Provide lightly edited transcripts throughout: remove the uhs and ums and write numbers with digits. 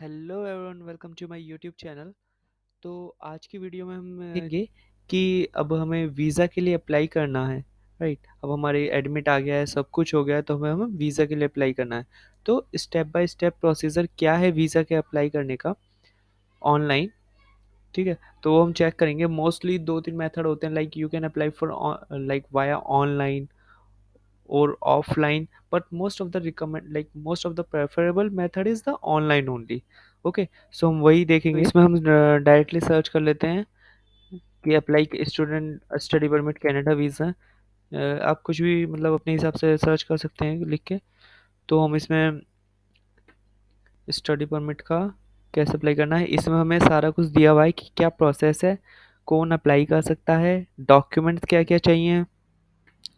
Hello everyone, welcome to my YouTube channel. तो आज की वीडियो में हम देखेंगे कि अब हमें वीज़ा के लिए अप्लाई करना है। राइट, अब हमारे एडमिट आ गया है, सब कुछ हो गया है, तो हमें वीज़ा के लिए अप्लाई करना है। तो स्टेप बाय स्टेप प्रोसीजर क्या है वीज़ा के अप्लाई करने का ऑनलाइन। ठीक है, तो वो हम चेक करेंगे। मोस्टली दो तीन मेथड होते हैं, like you can apply for like via online or offline, but most of the preferable method is the online only. Okay, so हम वही देखेंगे। तो इसमें हम डायरेक्टली सर्च कर लेते हैं कि apply student study permit Canada visa. आप कुछ भी मतलब अपने हिसाब से सर्च कर सकते हैं लिख के। तो हम इसमें स्टडी परमिट का कैसे अप्लाई करना है, इसमें हमें सारा कुछ दिया हुआ है कि क्या प्रोसेस है, कौन अप्लाई कर सकता है, डॉक्यूमेंट्स क्या क्या चाहिए।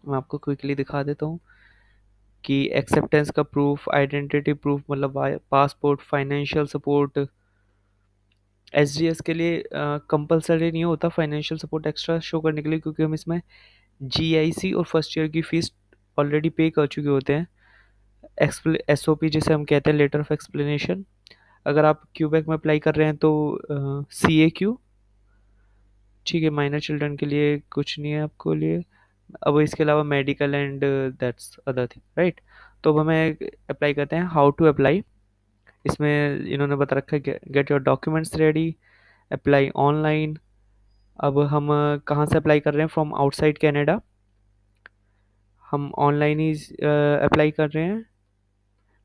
मैं आपको क्विकली दिखा देता हूँ कि एक्सेप्टेंस का प्रूफ, आइडेंटिटी प्रूफ मतलब पासपोर्ट, फाइनेंशियल सपोर्ट। एसडीएस के लिए कंपलसरी नहीं होता फाइनेंशियल सपोर्ट एक्स्ट्रा शो करने के लिए, क्योंकि हम इसमें जीआईसी और फर्स्ट ईयर की फीस ऑलरेडी पे कर चुके होते हैं। एसओपी जिसे हम कहते हैं, लेटर ऑफ एक्सप्लेनेशन। अगर आप क्यूबेक में अप्लाई कर रहे हैं तो सी ए क्यू। ठीक है, माइनर चिल्ड्रन के लिए कुछ नहीं है आपको लिए। अब इसके अलावा medical and that's other thing, right. तो अब हमें अप्लाई करते हैं, हाउ टू अप्लाई। इसमें इन्होंने बता रखा है get your documents ready, apply online. अब हम कहाँ से अप्लाई कर रहे हैं, फ्रॉम आउटसाइड कनाडा। हम ऑनलाइन ही अप्लाई कर रहे हैं।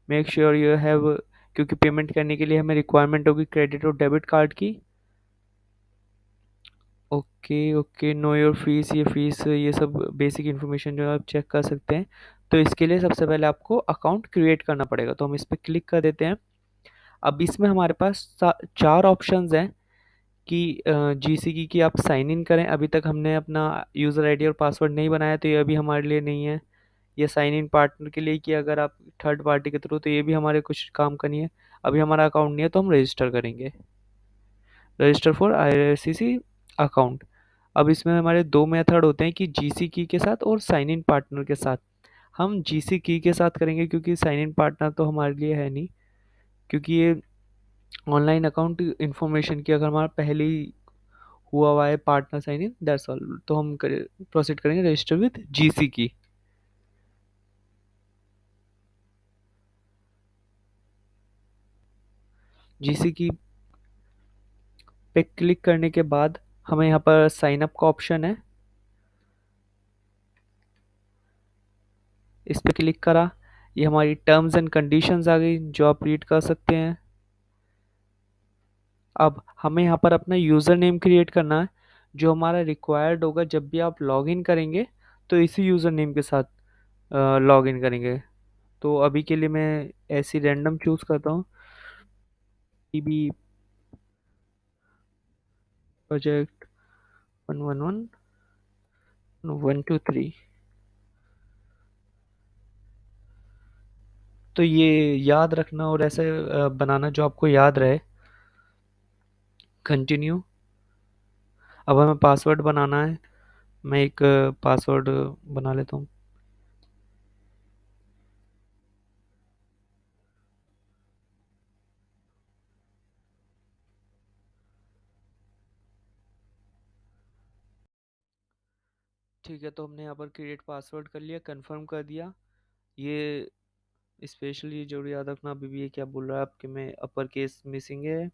मेक श्योर यू हैव, क्योंकि पेमेंट करने के लिए हमें रिक्वायरमेंट होगी क्रेडिट और डेबिट कार्ड की। Okay okay, know your fees, ये फीस ये सब बेसिक इन्फॉर्मेशन जो है आप चेक कर सकते हैं। तो इसके लिए सबसे पहले आपको अकाउंट क्रिएट करना पड़ेगा, तो हम इस पर क्लिक कर देते हैं। अब इसमें हमारे पास चार ऑप्शंस हैं कि जीसीकी की आप साइन इन करें। अभी तक हमने अपना यूज़र आईडी और पासवर्ड नहीं बनाया, तो ये अभी हमारे लिए नहीं है। ये साइन इन पार्टनर के लिए कि अगर आप थर्ड पार्टी के थ्रू, तो ये भी हमारे कुछ काम का नहीं है। अभी हमारा अकाउंट नहीं है, तो हम रजिस्टर करेंगे, रजिस्टर फॉर आईआरसीसी अकाउंट। अब इसमें हमारे दो मेथड होते हैं कि जीसी की के साथ और साइन इन पार्टनर के साथ। हम जीसी की के साथ करेंगे, क्योंकि साइन इन पार्टनर तो हमारे लिए है नहीं, क्योंकि ये ऑनलाइन अकाउंट इन्फॉर्मेशन की अगर हमारा पहले ही हुआ है partner sign in, that's all. तो हम प्रोसीड करेंगे रजिस्टर विद जीसी की। जीसी की पे क्लिक करने के बाद हमें यहाँ पर साइन अप का ऑप्शन है, इस पे क्लिक करा। ये हमारी टर्म्स एंड कंडीशंस आ गई जो आप रीड कर सकते हैं। अब हमें यहाँ पर अपना यूज़र नेम क्रिएट करना है, जो हमारा रिक्वायर्ड होगा जब भी आप लॉगिन करेंगे, तो इसी यूज़र नेम के साथ लॉगिन करेंगे। तो अभी के लिए मैं ऐसी रैंडम चूज़ करता हूँ, टीबी प्रोजेक्ट 111 123। तो ये याद रखना और ऐसे बनाना जो आपको याद रहे। कंटिन्यू। अब हमें पासवर्ड बनाना है, मैं एक पासवर्ड बना लेता हूँ। ठीक है, तो हमने यहाँ पर क्रिएट पासवर्ड कर लिया, कंफर्म कर दिया। ये स्पेशली जरूर याद रखना, अभी भी ये क्या बोल रहा है आपके में, अपर केस मिसिंग है,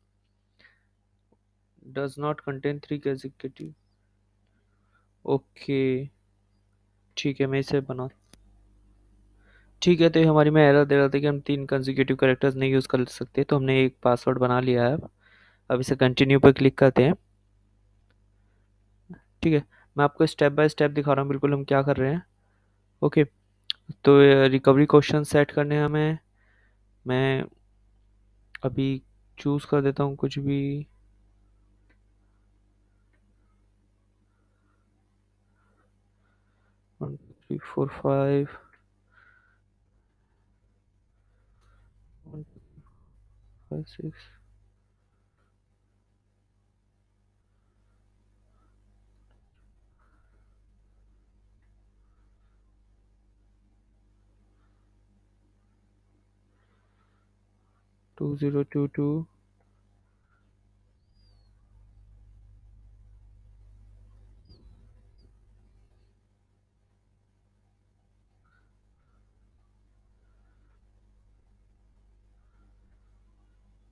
does not contain three consecutive. Okay, ठीक है, मैं इसे बना। ठीक है, तो ये हमारी में एरर दे रहा था कि हम तीन कंसेक्यूटिव कैरेक्टर्स नहीं यूज़ कर सकते, तो हमने एक पासवर्ड बना लिया है। अब इसे कंटिन्यू पर क्लिक करते हैं। ठीक है, मैं आपको स्टेप बाय स्टेप दिखा रहा हूँ बिल्कुल हम क्या कर रहे हैं। ओके, तो रिकवरी क्वेश्चन सेट करने हैं हमें। मैं अभी चूज़ कर देता हूँ कुछ भी। 1 2 3 4 5 1 5 6। 2022।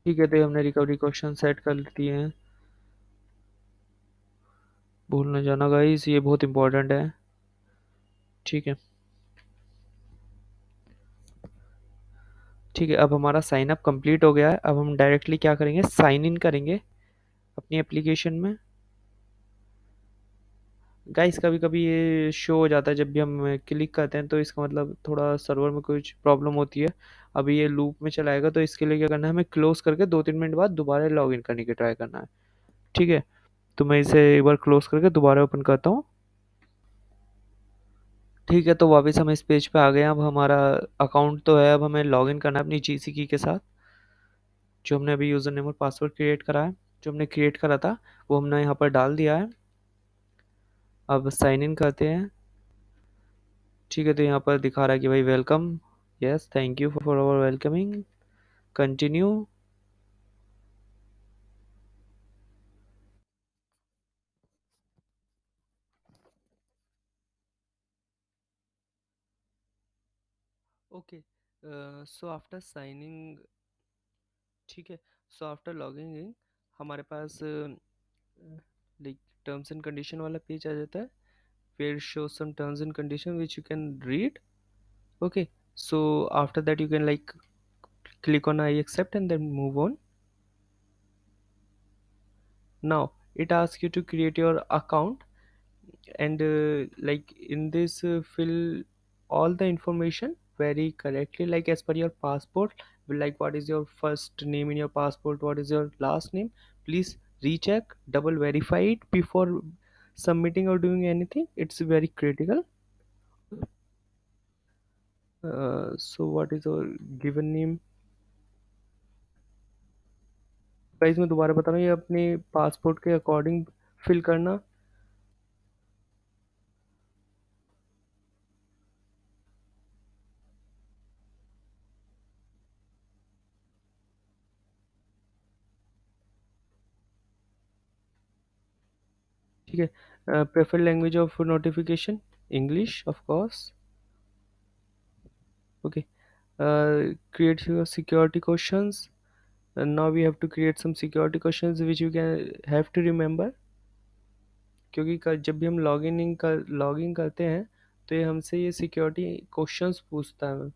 ठीक है, तो ये हमने रिकवरी क्वेश्चन सेट कर दिए हैं। भूल ना जाना गाइस, ये बहुत इंपॉर्टेंट है। ठीक है। ठीक है, अब हमारा साइन अप कंप्लीट हो गया है। अब हम डायरेक्टली क्या करेंगे, साइन इन करेंगे अपनी एप्लीकेशन में। गाइस कभी कभी ये शो हो जाता है जब भी हम क्लिक करते हैं, तो इसका मतलब थोड़ा सर्वर में कुछ प्रॉब्लम होती है। अभी ये लूप में चलाएगा, तो इसके लिए क्या करना है, हमें क्लोज करके 2-3 मिनट बाद दोबारा लॉग इन करने की ट्राई करना है। ठीक है, तो मैं इसे एक बार क्लोज करके दोबारा ओपन करता हूँ। ठीक है, तो वापस हम इस पेज पे आ गए हैं। अब हमारा अकाउंट तो है, अब हमें लॉगिन करना है अपनी जीसी की के साथ, जो हमने अभी यूज़र नेम और पासवर्ड क्रिएट करा है। जो हमने क्रिएट करा था वो हमने यहाँ पर डाल दिया है। अब साइन इन करते हैं। ठीक है, तो यहाँ पर दिखा रहा है कि भाई welcome, yes thank you for our welcoming, continue. Okay, so after signing, ठीक है, सो आफ्टर लॉगिंग इन हमारे पास लाइक टर्म्स एंड कंडीशन वाला पेज आ जाता है। फिर show some terms and condition which you can read. Okay, so after that you can like click on I accept and then move on. Now it asks you to create your account, and like in this fill all the information very correctly, like as per your passport, like what is your first name in your passport, what is your last name. Please recheck, double verify it before submitting or doing anything, it's very critical. So what is your given name? Guys मैं दोबारा बता रहा हूँ, ये अपने passport के according fill करना। ठीक है, prefer language of notification, English of course. Okay, create your security questions, and now we have to create some security questions which you can have to remember, क्योंकि जब भी हम लॉगिन करते हैं तो ये हमसे ये सिक्योरिटी क्वेश्चंस पूछता है,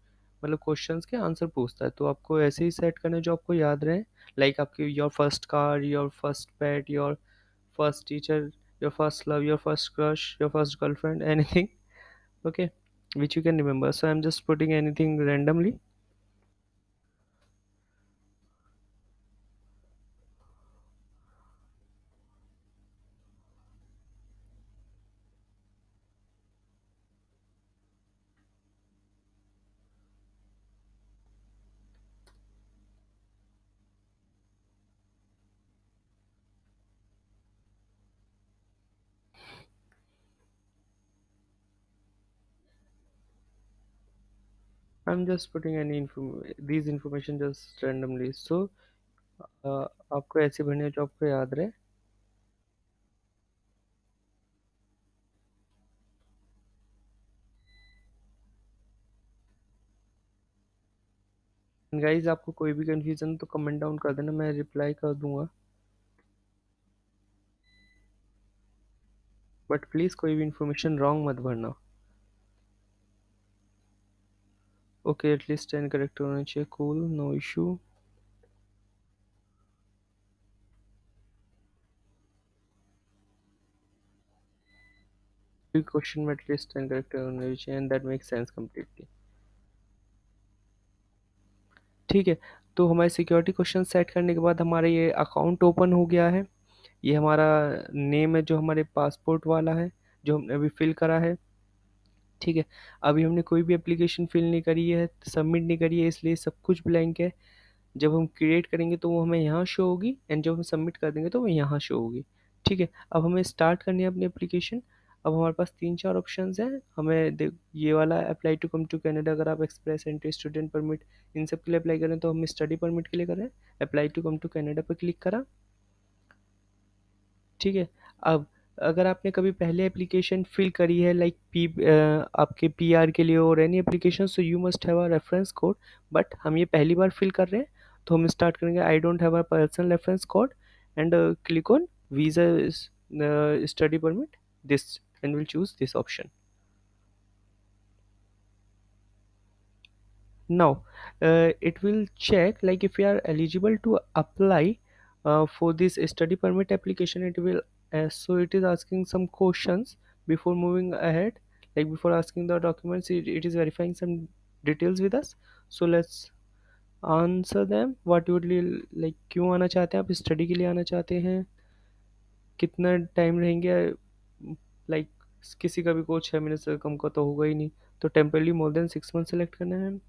मतलब क्वेश्चंस के आंसर पूछता है, तो आपको ऐसे ही सेट करना है जो आपको याद रहे। लाइक आपकी your first car, your first pet, your first teacher, your first love, your first crush, your first girlfriend, anything. Okay, which you can remember. So I'm just putting anything randomly. I'm just putting any these information just randomly. So आपको ऐसे भरने हैं जो आपको याद रहे। Guys आपको कोई भी कंफ्यूजन तो कमेंट डाउन कर देना, मैं रिप्लाई कर दूंगा, बट प्लीज़ कोई भी इंफॉर्मेशन रॉन्ग मत भरना। ओके, एटलीस्ट 10 करेक्टर होना चाहिए, कूल, नो इशू। क्वेश्चन में एटलीस्ट 10 करेक्टर होने चाहिए, and that make sense completely. ठीक है, तो हमारे सिक्योरिटी क्वेश्चन सेट करने के बाद हमारा ये अकाउंट ओपन हो गया है। ये हमारा नेम है जो हमारे पासपोर्ट वाला है, जो हमने अभी फिल करा है। ठीक है, अभी हमने कोई भी एप्लीकेशन फिल नहीं करी है, सबमिट नहीं करी है, इसलिए सब कुछ ब्लैंक है। जब हम क्रिएट करेंगे तो वो हमें यहाँ शो होगी, एंड जब हम सबमिट कर देंगे तो वो यहाँ शो होगी। ठीक है, अब हमें स्टार्ट करनी है अपनी एप्लीकेशन। अब हमारे पास 3-4 ऑप्शंस हैं। हमें देख ये वाला apply to come to Canada, अगर आप एक्सप्रेस एंट्री, स्टूडेंट परमिट, इन सब के लिए अप्लाई करें तो हम स्टडी परमिट के लिए करें, apply to come to Canada पर क्लिक करा। ठीक है। अब अगर आपने कभी पहले एप्लीकेशन फिल करी है लाइक आपके पीआर के लिए और any application, so you must have a reference code. But हम ये पहली बार फिल कर रहे हैं तो हम स्टार्ट करेंगे I don't have a personal reference code and click on visa study permit this and will choose this option. Now, it will check like if you are eligible to apply for this study permit application. It will so it is asking some questions before moving ahead. Like before asking the documents, it is verifying some details with us. So let's answer them. What you would like? क्यों आना चाहते हैं आप? Study के लिए आना चाहते हैं? कितना टाइम रहेंगे? लाइक किसी का भी कोई 6 महीने से कम का तो होगा ही नहीं, तो temporarily more than 6 month select करना है।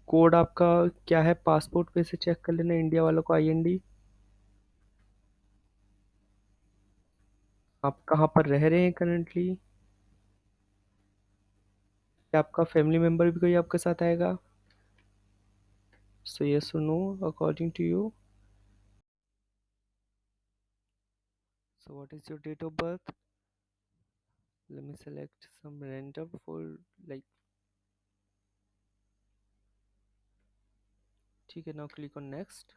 कोड आपका क्या है? पासपोर्ट पे से चेक कर लेना, इंडिया वालों को आईएनडी। आप कहाँ पर रह रहे हैं करंटली? क्या आपका फैमिली मेम्बर भी कोई आपके साथ आएगा? सो यस और no according to you. So what is your date of birth? Let me select some random for like. ठीक है, नाउ क्लिक ऑन नेक्स्ट।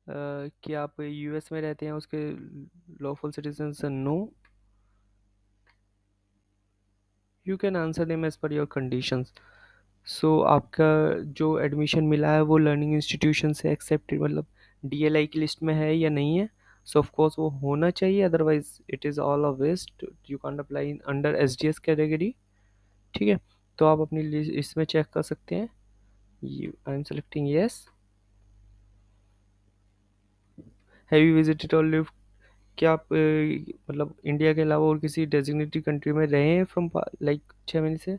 क्या आप यूएस में रहते हैं? उसके lawful citizen? No. You can answer them as per your conditions. So आपका जो एडमिशन मिला है वो लर्निंग इंस्टीट्यूशन से एक्सेप्टेड, मतलब डीएलआई की लिस्ट में है या नहीं है? सो ऑफ कोर्स वो होना चाहिए, otherwise it is all a waste. You can't apply in under SDS category. ठीक है, तो आप अपनी लिस्ट इसमें चेक कर सकते हैं। आई am selecting yes. Have you visited और लिव्ड? क्या आप मतलब इंडिया के अलावा और किसी डेजिग्नेटेड कंट्री में रहे हैं फ्रॉम लाइक 6 महीने से?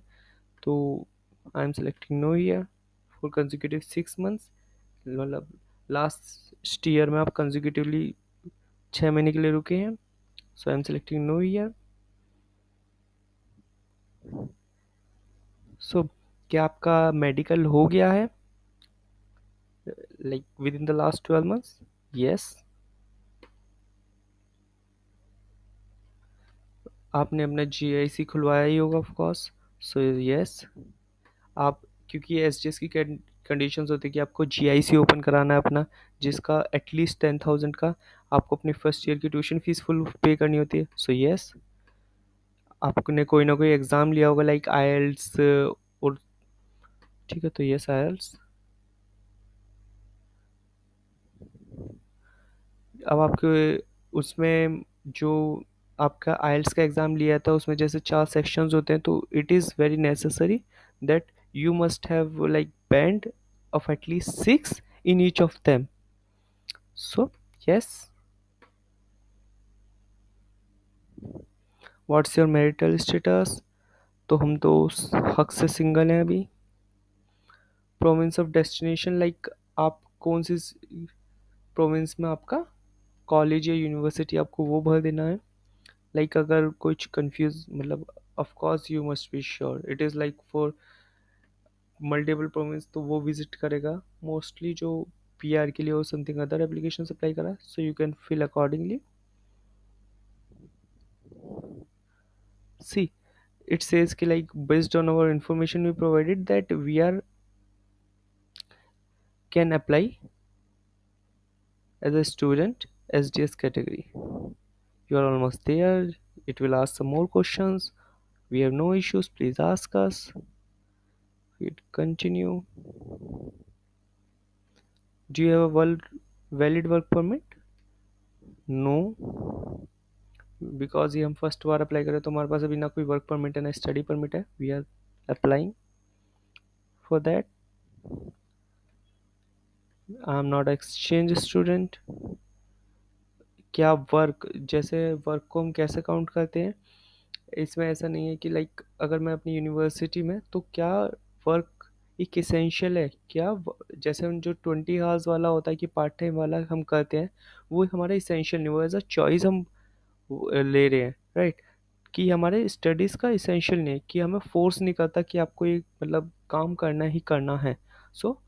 तो I am selecting no year for consecutive 6 months. मतलब लास्ट ईयर में आप कंजिक्यूटिवली 6 महीने के लिए रुके हैं। So I am selecting no year. So क्या आपका मेडिकल हो गया है like within the last 12 months? Yes. आपने अपना जीआईसी खुलवाया ही होगा ऑफ कोर्स। So yes. आप क्योंकि एसडीएस की कंडीशंस होती है कि आपको जीआईसी ओपन कराना है अपना, जिसका एटलीस्ट 10,000 का आपको अपने फर्स्ट ईयर की ट्यूशन फीस फुल पे करनी होती है। So yes. आपने कोई ना कोई एग्ज़ाम लिया होगा लाइक आईएलटीएस और ठीक है, तो यस आईएलटीएस। अब आपके उसमें जो आपका आईएलटीएस का एग्ज़ाम लिया था उसमें जैसे 4 सेक्शंस होते हैं, तो it is very necessary that you must have like band of at least 6 in each of them. So yes. What's your marital status? तो हम तो हक से सिंगल हैं अभी। प्रोविंस ऑफ डेस्टिनेशन लाइक आप कौन सी प्रोविंस में आपका कॉलेज या यूनिवर्सिटी आपको वो भर देना है। लाइक अगर कुछ कंफ्यूज मतलब of course you must be sure it is like for multiple province, तो वो विजिट करेगा मोस्टली जो पीआर के लिए और समथिंग अदर एप्लीकेशन अप्लाई करा। So you can fill accordingly. See it says ki like based on our information we provided that we are can apply as a student sds category. You are almost there. It will ask some more questions. We have no issues, please ask us. Hit continue. Do you have a valid work permit? No, because ये हम first बार apply करें तो हमारे पास अभी ना कोई work permit है ना स्टडी परमिट है। We are applying for that. I am not exchange student. क्या वर्क, जैसे वर्क को हम कैसे काउंट करते हैं, इसमें ऐसा नहीं है कि लाइक अगर मैं अपनी यूनिवर्सिटी में तो क्या वर्क एक इसेंशियल है क्या? जैसे हम जो 20 आवर्स वाला होता है कि पार्ट टाइम वाला हम करते हैं वो हमारा इसेंशियल नहीं, वो एज अ चॉइस हम ले रहे हैं, राइट। कि हमारे स्टडीज़ का इसेंशियल नहीं है, कि हमें फोर्स नहीं करता कि आपको एक मतलब काम करना ही करना है। So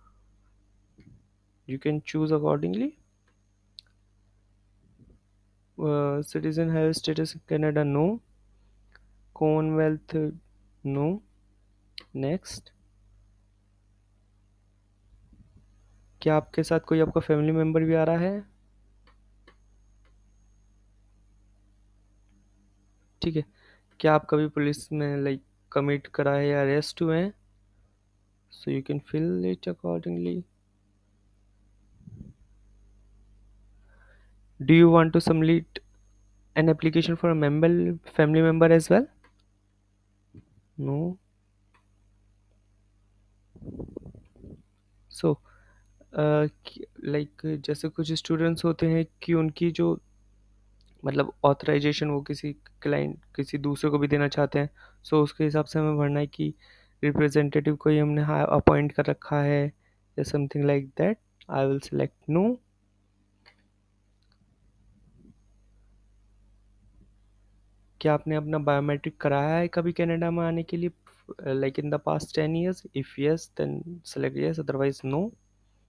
you can choose accordingly. Citizen have status Canada, no. Commonwealth, no. Next. क्या आपके साथ कोई आपका फैमिली मेम्बर भी आ रहा है? ठीक है। क्या आप कभी पुलिस में लाइक कमिट करा है या अरेस्ट हुए हैं? So you can fill it accordingly. Do you want to submit an application for a member family member as well? No. So like जैसे कुछ स्टूडेंट्स होते हैं कि उनकी जो मतलब ऑथराइजेशन वो किसी क्लाइंट किसी दूसरे को भी देना चाहते हैं। सो उसके हिसाब से हमें भरना है कि रिप्रेजेंटेटिव को ही हमने अपॉइंट कर रखा है या something like that. I will select no. क्या आपने अपना बायोमेट्रिक कराया है कभी कनाडा में आने के लिए like in the past 10 years? If yes then select yes, otherwise no.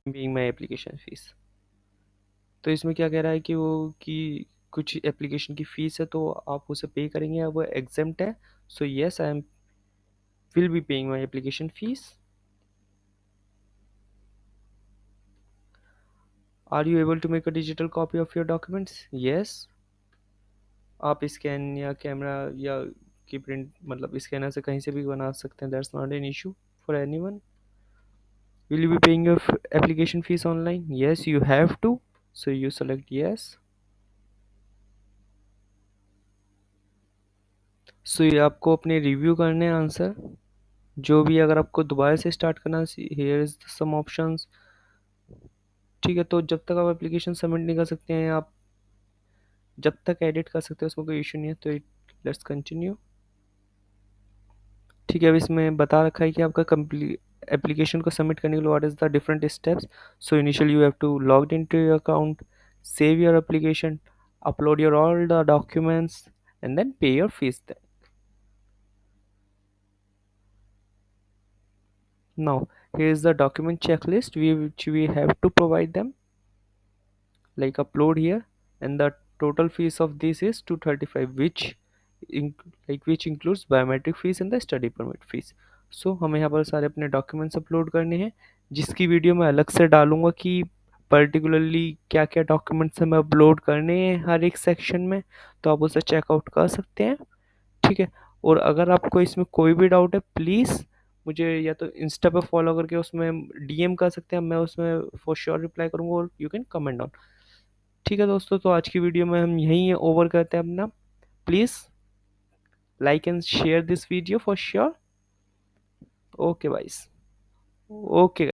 Being my application fees. तो इसमें क्या कह रहा है कि वो कि कुछ एप्लीकेशन की फ़ीस है तो आप उसे पे करेंगे या वो एग्जेम्प्ट है। So yes, I am will be paying my application fees. Are you able to make a digital copy of your documents? Yes. आप स्कैन या कैमरा या की प्रिंट मतलब स्कैनर से कहीं से भी बना सकते हैं, that's not an issue for anyone. Will you be paying your application fees online? Yes you have to. So you select yes. So ये आपको अपने रिव्यू करने हैं आंसर जो भी। अगर आपको दोबारा से स्टार्ट करना, हियर इज सम ऑप्शंस। ठीक है, तो जब तक आप एप्लीकेशन सबमिट नहीं कर सकते हैं, आप जब तक एडिट कर सकते हैं उसमें कोई इशू नहीं है। तो लेट्स कंटिन्यू। ठीक है, अब इसमें बता रखा है कि आपका कंप्लीट एप्लीकेशन को सबमिट करने के लिए what is the different steps. So initially you have to log in to your account, save your application, upload your all the documents, and then pay your fees then. Now here is the document checklist which we have to provide them, like upload here, and the total fees of this is 235, which which includes biometric fees and the study permit fees. So हमें यहाँ पर सारे अपने documents upload करने हैं, जिसकी video मैं अलग से डालूंगा कि पर्टिकुलरली क्या क्या डॉक्यूमेंट्स हमें अपलोड करने हैं हर एक सेक्शन में। तो आप उसे चेकआउट कर सकते हैं। ठीक है। और अगर आपको इसमें कोई भी डाउट है, प्लीज़ मुझे या तो इंस्टा पे फॉलो करके उसमें डीएम कर सकते हैं, मैं उसमें फॉर श्योर रिप्लाई करूँगा, और यू कैन कमेंट डाउन। ठीक है दोस्तों, तो आज की वीडियो में हम यहीं ओवर करते हैं अपना। Please like and share this video for sure. Okay बाइस। ओके।